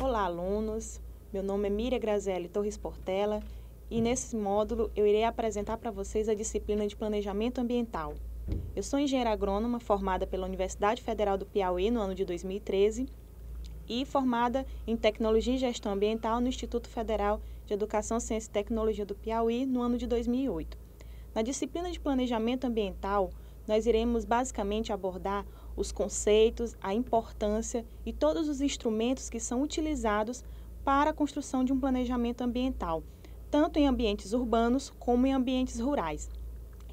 Olá, alunos! Meu nome é Míria Graziele Torres Portela e nesse módulo eu irei apresentar para vocês a disciplina de Planejamento Ambiental. Eu sou engenheira agrônoma formada pela Universidade Federal do Piauí no ano de 2013 e formada em Tecnologia e Gestão Ambiental no Instituto Federal de Educação, Ciência e Tecnologia do Piauí no ano de 2008. Na disciplina de Planejamento Ambiental, nós iremos basicamente abordar os conceitos, a importância e todos os instrumentos que são utilizados para a construção de um planejamento ambiental, tanto em ambientes urbanos como em ambientes rurais.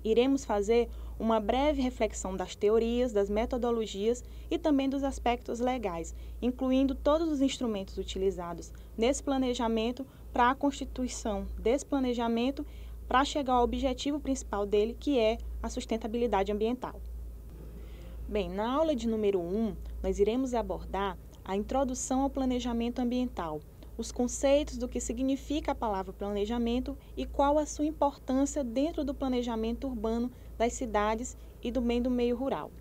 Iremos fazer uma breve reflexão das teorias, das metodologias e também dos aspectos legais, incluindo todos os instrumentos utilizados nesse planejamento para a constituição desse planejamento para chegar ao objetivo principal dele, que é a sustentabilidade ambiental. Bem, na aula de número 1, nós iremos abordar a introdução ao planejamento ambiental, os conceitos do que significa a palavra planejamento e qual a sua importância dentro do planejamento urbano das cidades e do meio rural.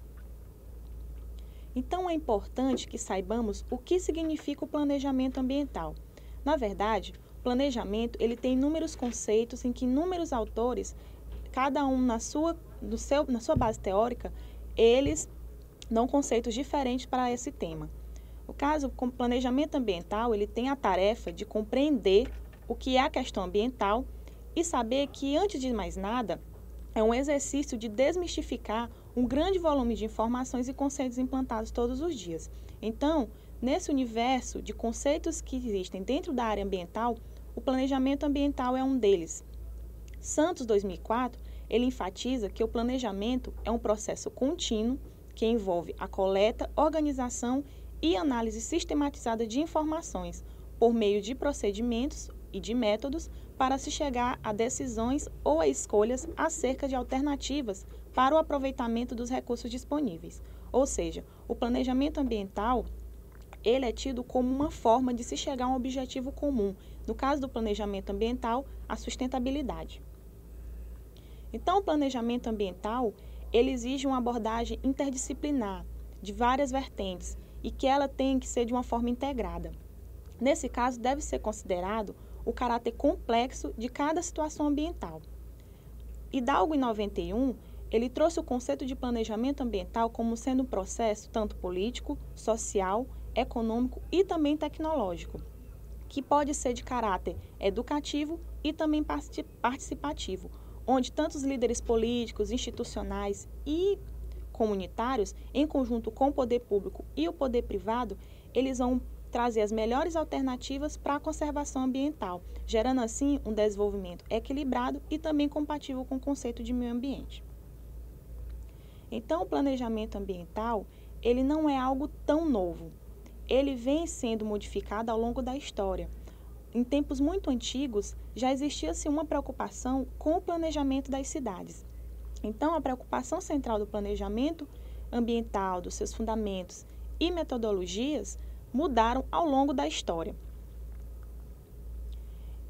Então, é importante que saibamos o que significa o planejamento ambiental. Na verdade, o planejamento ele tem inúmeros conceitos em que inúmeros autores, cada um na sua base teórica, eles dão conceitos diferentes para esse tema. No caso, o planejamento ambiental, ele tem a tarefa de compreender o que é a questão ambiental e saber que, antes de mais nada, é um exercício de desmistificar um grande volume de informações e conceitos implantados todos os dias. Então, nesse universo de conceitos que existem dentro da área ambiental, o planejamento ambiental é um deles. Santos, 2004, ele enfatiza que o planejamento é um processo contínuo que envolve a coleta, organização e análise sistematizada de informações por meio de procedimentos e de métodos para se chegar a decisões ou a escolhas acerca de alternativas para o aproveitamento dos recursos disponíveis. Ou seja, o planejamento ambiental ele é tido como uma forma de se chegar a um objetivo comum. No caso do planejamento ambiental, a sustentabilidade. Então, o planejamento ambiental ele exige uma abordagem interdisciplinar de várias vertentes e que ela tem que ser de uma forma integrada. Nesse caso, deve ser considerado o caráter complexo de cada situação ambiental. Hidalgo, em 91, ele trouxe o conceito de planejamento ambiental como sendo um processo tanto político, social, econômico e também tecnológico, que pode ser de caráter educativo e também participativo, onde tanto os líderes políticos, institucionais e comunitários, em conjunto com o poder público e o poder privado, eles vão trazer as melhores alternativas para a conservação ambiental, gerando assim um desenvolvimento equilibrado e também compatível com o conceito de meio ambiente. Então, o planejamento ambiental, ele não é algo tão novo. Ele vem sendo modificado ao longo da história. Em tempos muito antigos, já existia-se uma preocupação com o planejamento das cidades. Então, a preocupação central do planejamento ambiental, dos seus fundamentos e metodologias mudaram ao longo da história.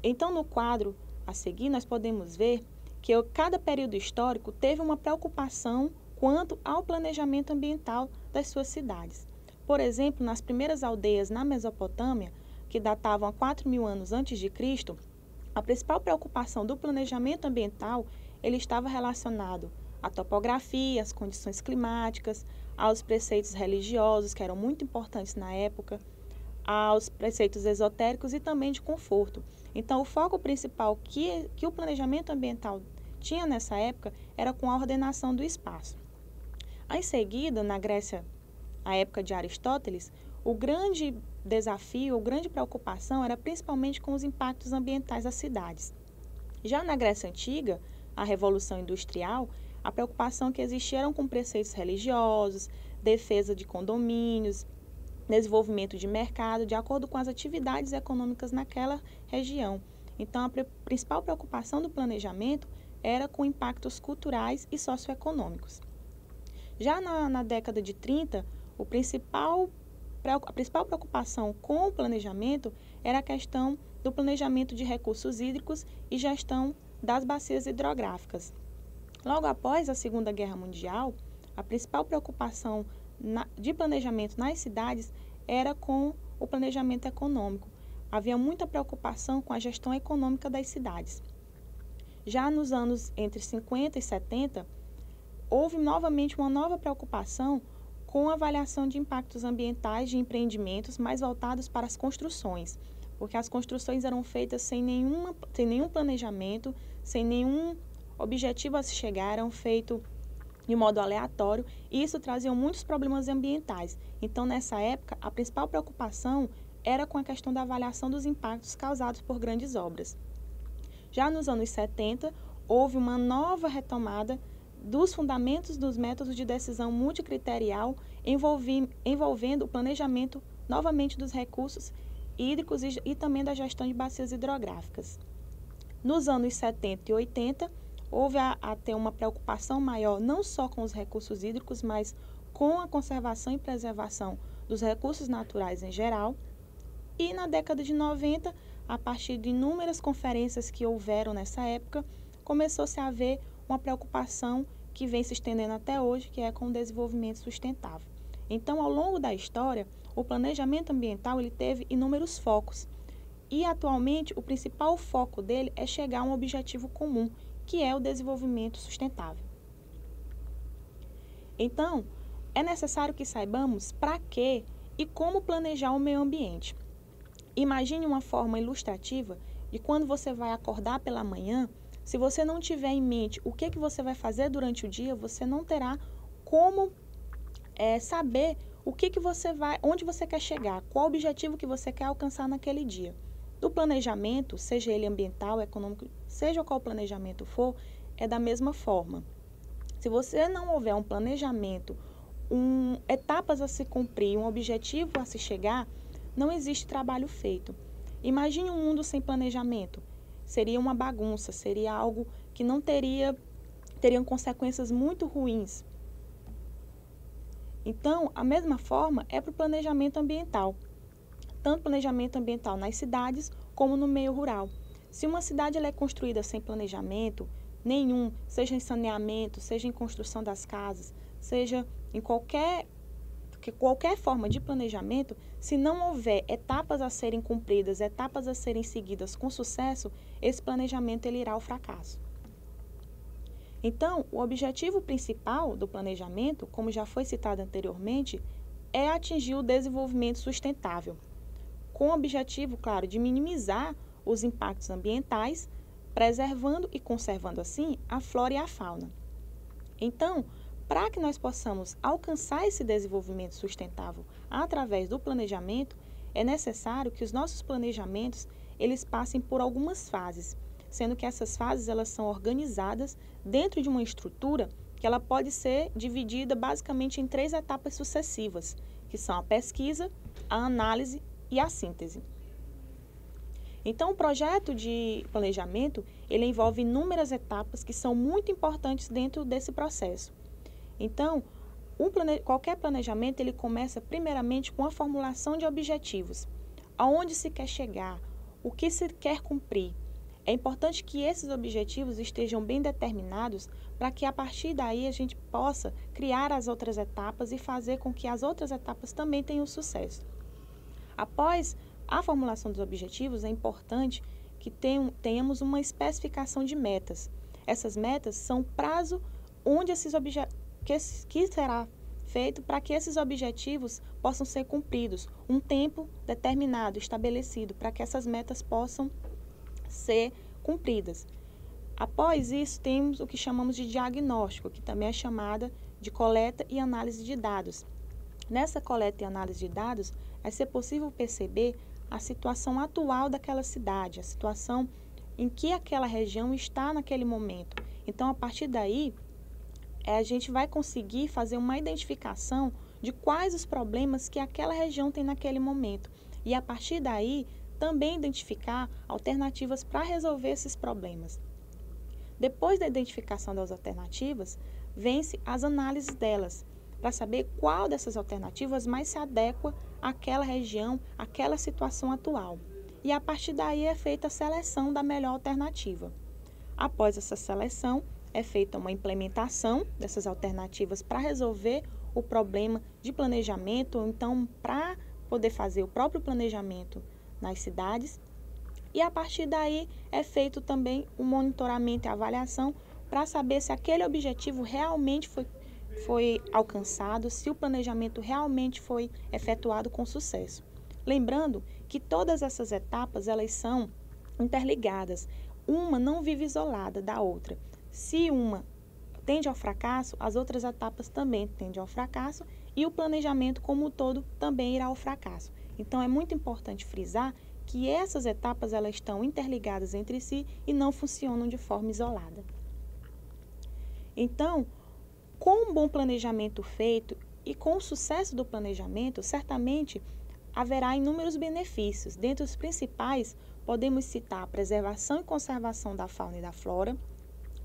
Então, no quadro a seguir, nós podemos ver que cada período histórico teve uma preocupação quanto ao planejamento ambiental das suas cidades. Por exemplo, nas primeiras aldeias na Mesopotâmia, que datavam a 4.000 anos antes de Cristo, a principal preocupação do planejamento ambiental ele estava relacionado à topografia, às condições climáticas, aos preceitos religiosos, que eram muito importantes na época, aos preceitos esotéricos e também de conforto. Então, o foco principal que o planejamento ambiental tinha nessa época era com a ordenação do espaço. Em seguida, na Grécia, a época de Aristóteles, o grande desafio, a grande preocupação era principalmente com os impactos ambientais das cidades. Já na Grécia Antiga, a Revolução Industrial, a preocupação que existia era com preceitos religiosos, defesa de condomínios, desenvolvimento de mercado, de acordo com as atividades econômicas naquela região. Então, a principal preocupação do planejamento era com impactos culturais e socioeconômicos. Já na década de 30, a principal preocupação com o planejamento era a questão do planejamento de recursos hídricos e gestão das bacias hidrográficas. Logo após a Segunda Guerra Mundial, a principal preocupação de planejamento nas cidades era com o planejamento econômico. Havia muita preocupação com a gestão econômica das cidades. Já nos anos entre 50 e 70, houve novamente uma nova preocupação com a avaliação de impactos ambientais de empreendimentos mais voltados para as construções, porque as construções eram feitas sem nenhum planejamento, sem nenhum objetivo a se chegar, eram feitos de modo aleatório, e isso trazia muitos problemas ambientais. Então, nessa época, a principal preocupação era com a questão da avaliação dos impactos causados por grandes obras. Já nos anos 70, houve uma nova retomada dos fundamentos dos métodos de decisão multicriterial envolvendo o planejamento novamente dos recursos hídricos e também da gestão de bacias hidrográficas. Nos anos 70 e 80, houve a ter uma preocupação maior não só com os recursos hídricos, mas com a conservação e preservação dos recursos naturais em geral. E na década de 90, a partir de inúmeras conferências que houveram nessa época, começou-se a haver uma preocupação que vem se estendendo até hoje, que é com o desenvolvimento sustentável. Então, ao longo da história, o planejamento ambiental ele teve inúmeros focos. E, atualmente, o principal foco dele é chegar a um objetivo comum, que é o desenvolvimento sustentável. Então, é necessário que saibamos para que e como planejar o meio ambiente. Imagine uma forma ilustrativa de quando você vai acordar pela manhã. Se você não tiver em mente o que você vai fazer durante o dia, você não terá como saber onde você quer chegar, qual o objetivo que você quer alcançar naquele dia. Do planejamento, seja ele ambiental, econômico, seja qual planejamento for, é da mesma forma. Se você não houver um planejamento, etapas a se cumprir, um objetivo a se chegar, não existe trabalho feito. Imagine um mundo sem planejamento. Seria uma bagunça, seria algo que não teriam consequências muito ruins. Então, a mesma forma é para o planejamento ambiental. Tanto planejamento ambiental nas cidades como no meio rural. Se uma cidade ela é construída sem planejamento nenhum, seja em saneamento, seja em construção das casas, seja em qualquer forma de planejamento, se não houver etapas a serem cumpridas, etapas a serem seguidas com sucesso, esse planejamento ele irá ao fracasso. Então, o objetivo principal do planejamento, como já foi citado anteriormente, é atingir o desenvolvimento sustentável, com o objetivo, claro, de minimizar os impactos ambientais, preservando e conservando assim a flora e a fauna. Então, para que nós possamos alcançar esse desenvolvimento sustentável através do planejamento, é necessário que os nossos planejamentos eles passem por algumas fases, sendo que essas fases elas são organizadas dentro de uma estrutura que ela pode ser dividida basicamente em 3 etapas sucessivas, que são a pesquisa, a análise e a síntese. Então, o projeto de planejamento ele envolve inúmeras etapas que são muito importantes dentro desse processo. Então, qualquer planejamento ele começa primeiramente com a formulação de objetivos. Aonde se quer chegar, o que se quer cumprir. É importante que esses objetivos estejam bem determinados para que a partir daí a gente possa criar as outras etapas e fazer com que as outras etapas também tenham sucesso. Após a formulação dos objetivos, é importante que tenhamos uma especificação de metas. Essas metas são prazo onde que será feito para que esses objetivos possam ser cumpridos, um tempo determinado, estabelecido, para que essas metas possam ser cumpridas. Após isso, temos o que chamamos de diagnóstico, que também é chamada de coleta e análise de dados. Nessa coleta e análise de dados, vai ser possível perceber a situação atual daquela cidade, a situação em que aquela região está naquele momento. Então, a partir daí, a gente vai conseguir fazer uma identificação de quais os problemas que aquela região tem naquele momento. E, a partir daí, também identificar alternativas para resolver esses problemas. Depois da identificação das alternativas, vem-se as análises delas. para saber qual dessas alternativas mais se adequa àquela região, àquela situação atual. E a partir daí é feita a seleção da melhor alternativa. Após essa seleção, é feita uma implementação dessas alternativas para resolver o problema de planejamento, ou então para poder fazer o próprio planejamento nas cidades. E a partir daí é feito também o monitoramento e avaliação para saber se aquele objetivo realmente foi alcançado, se o planejamento realmente foi efetuado com sucesso. Lembrando que todas essas etapas elas são interligadas, uma não vive isolada da outra. Se uma tende ao fracasso, as outras etapas também tendem ao fracasso e o planejamento como um todo também irá ao fracasso. Então é muito importante frisar que essas etapas elas estão interligadas entre si e não funcionam de forma isolada. Então, com um bom planejamento feito e com o sucesso do planejamento, certamente haverá inúmeros benefícios. Dentre os principais, podemos citar a preservação e conservação da fauna e da flora,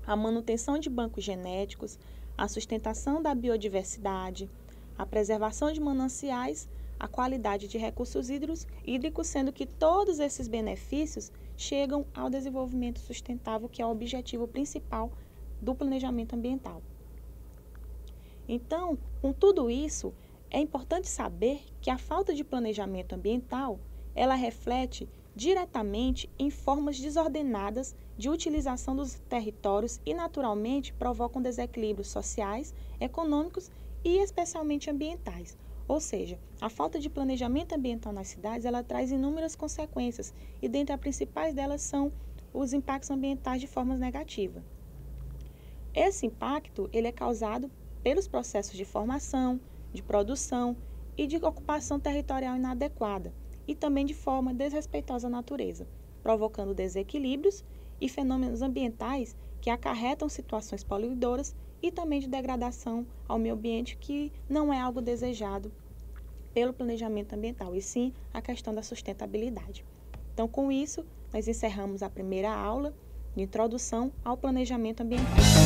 a manutenção de bancos genéticos, a sustentação da biodiversidade, a preservação de mananciais, a qualidade de recursos hídricos, sendo que todos esses benefícios chegam ao desenvolvimento sustentável, que é o objetivo principal do planejamento ambiental. Então, com tudo isso, é importante saber que a falta de planejamento ambiental, ela reflete diretamente em formas desordenadas de utilização dos territórios e, naturalmente, provocam desequilíbrios sociais, econômicos e especialmente ambientais. Ou seja, a falta de planejamento ambiental nas cidades, ela traz inúmeras consequências e dentre as principais delas são os impactos ambientais de forma negativa. Esse impacto ele é causado pelos processos de formação, de produção e de ocupação territorial inadequada e também de forma desrespeitosa à natureza, provocando desequilíbrios e fenômenos ambientais que acarretam situações poluidoras e também de degradação ao meio ambiente, que não é algo desejado pelo planejamento ambiental, e sim a questão da sustentabilidade. Então, com isso, nós encerramos a primeira aula de introdução ao planejamento ambiental.